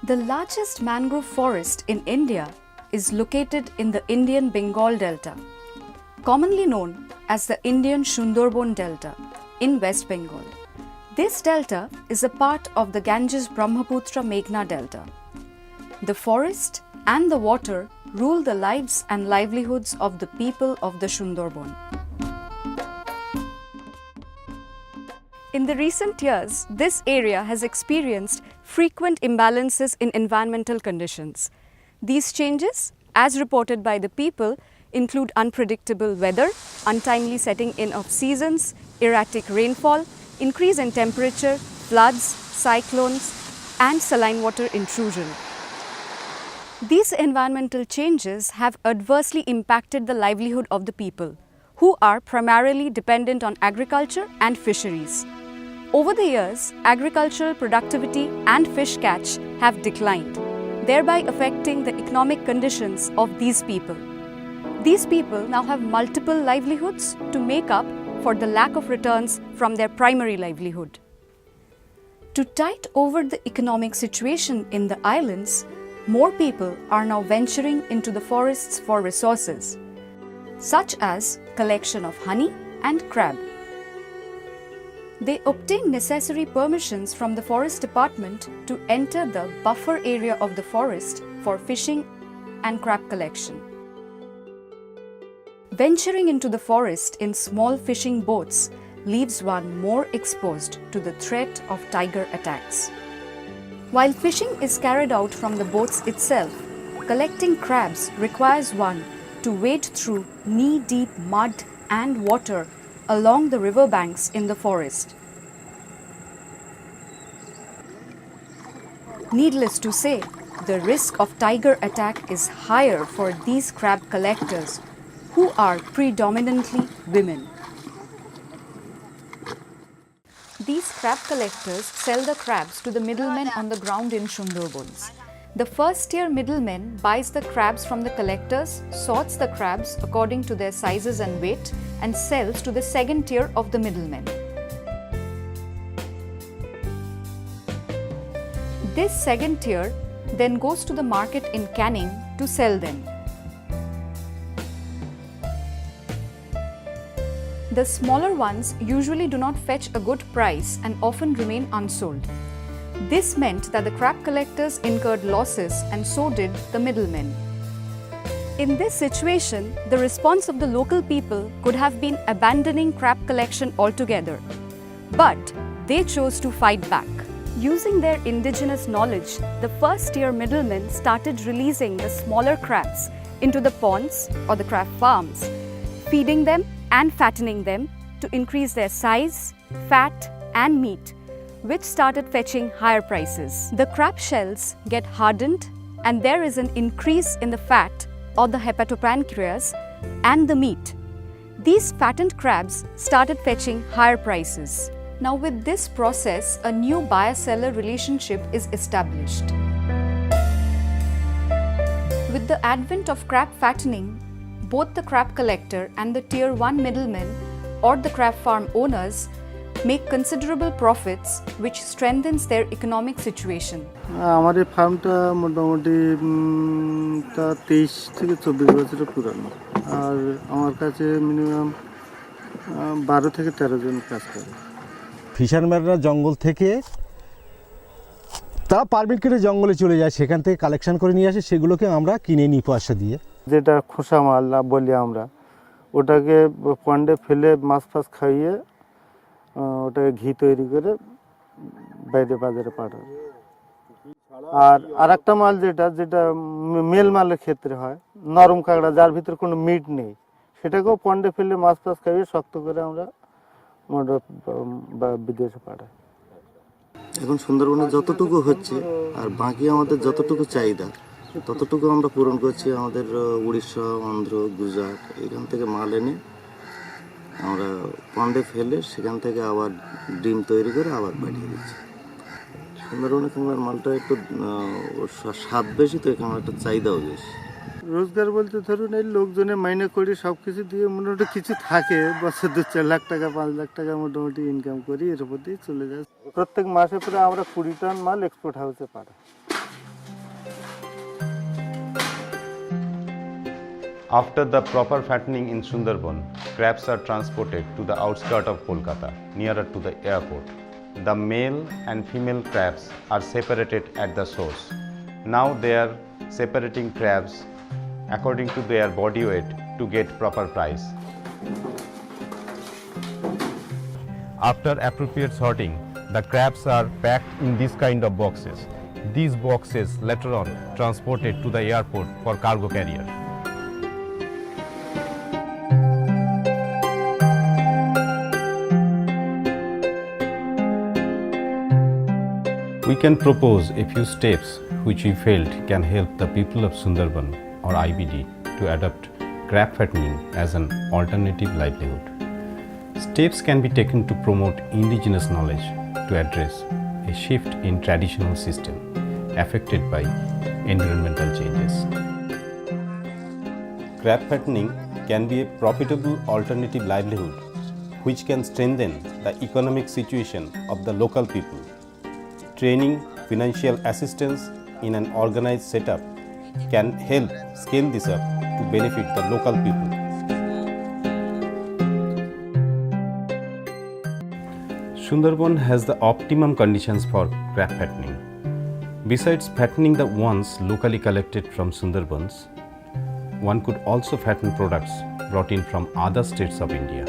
The largest mangrove forest in India is located in the Indian Bengal Delta, commonly known as the Indian Sundarban Delta in West Bengal. This delta is a part of the Ganges-Brahmaputra-Meghna Delta. The forest and the water rule the lives and livelihoods of the people of the Sundarban. In the recent years, this area has experienced frequent imbalances in environmental conditions. These changes, as reported by the people, include unpredictable weather, untimely setting in of seasons, erratic rainfall, increase in temperature, floods, cyclones, and saline water intrusion. These environmental changes have adversely impacted the livelihood of the people, who are primarily dependent on agriculture and fisheries. Over the years, agricultural productivity and fish catch have declined, thereby affecting the economic conditions of these people. These people now have multiple livelihoods to make up for the lack of returns from their primary livelihood. To tide over the economic situation in the islands, more people are now venturing into the forests for resources, such as collection of honey and crab. They obtain necessary permissions from the forest department to enter the buffer area of the forest for fishing and crab collection. Venturing into the forest in small fishing boats leaves one more exposed to the threat of tiger attacks. While fishing is carried out from the boats itself, collecting crabs requires one to wade through knee-deep mud and water along the river banks in the forest. Needless to say, the risk of tiger attack is higher for these crab collectors, who are predominantly women. These crab collectors sell the crabs to the middlemen on the ground in Sundarbans. The first-tier middleman buys the crabs from the collectors, sorts the crabs according to their sizes and weight, and sells to the second tier of the middlemen. This second tier then goes to the market in Canning to sell them. The smaller ones usually do not fetch a good price and often remain unsold. This meant that the crab collectors incurred losses, and so did the middlemen. In this situation, the response of the local people could have been abandoning crab collection altogether. But they chose to fight back. Using their indigenous knowledge, the first-tier middlemen started releasing the smaller crabs into the ponds or the crab farms, feeding them and fattening them to increase their size, fat, and meat, which started fetching higher prices. The crab shells get hardened, and there is an increase in the fat or the hepatopancreas and the meat. These fattened crabs started fetching higher prices. Now, with this process, a new buyer-seller relationship is established. With the advent of crab fattening, both the crab collector and the tier 1 middlemen or the crab farm owners make considerable profits, which strengthens their economic situation. আমাদের ফার্মটা মোটামুটি 23 থেকে 24 বছরের পুরানো, আর আমার কাছে minimum 12 থেকে 13 জন কাজ করে। ফিশারম্যানরা জঙ্গল থেকে তা পারমিট করে জঙ্গলে চলে যায়, সেখান থেকে কালেকশন করে নিয়ে আসে, সেগুলোকে আমরা কিনে নিই পয়সা দিয়ে। যেটা খোসা মাল বলি আমরা, ওটাকে পন্ডে ফেলে মাছ ফাছ খাইয়ে ওটাকে ঘি তৈরি করে বাইরে বাজারে পাঠায়। আর আরেকটা মাল যেটা মেল মালের ক্ষেত্রে হয়, নরম কাঁকড়া যার ভিতরে কোনো মিট নেই, সেটাকেও পন্ডে ফেলে মাছ ফাছ খাইয়ে শক্ত করে আমরা বিদেশে পাঠাই। এখন সুন্দরবনে যতটুকু হচ্ছে আর বাকি আমাদের যতটুকু চাহিদা ততটুকু আমরা পূরণ করছি। আমাদের উড়িষ্যা, অন্ধ্র, গুজরাট এখান থেকে মাল এনে আমরা পন্ডে ফেলে সেখান থেকে আবার ডিম তৈরি করে আবার পাঠিয়ে দিচ্ছি। সুন্দরবনে কাঁকড়ার মালটা একটু স্বাদ বেশি, তো এখানে একটা চাহিদাও বেশি। রোজগার বলতে ধরুন এই লোকজনের মাইনে করি সব কিছু দিয়ে মোটামুটি কিছু থাকে, বছর 2-4 লাখ টাকা 5 লাখ টাকা মোটামুটি ইনকাম করি, এর উপর দিয়ে চলে যায়। প্রত্যেক মাসে প্রায় আমরা 20 টন মাল এক্সপোর্ট হাউসে পাঠাই। After the proper fattening in Sundarban, crabs are transported to the outskirts of Kolkata, nearer to the airport. The male and female crabs are separated at the source. Now they are separating crabs according to their body weight to get proper price. After appropriate sorting, the crabs are packed in this kind of boxes. These boxes later on transported to the airport for cargo carrier. We can propose a few steps which we felt can help the people of Sundarban or IBD to adopt crab fattening as an alternative livelihood. Steps can be taken to promote indigenous knowledge to address a shift in traditional system affected by environmental changes. Crab fattening can be a profitable alternative livelihood which can strengthen the economic situation of the local people. Training, financial assistance in an organized setup can help scale this up to benefit the local people. Sundarban has the optimum conditions for crab fattening. Besides fattening the ones locally collected from Sundarbans, one could also fatten products brought in from other states of India.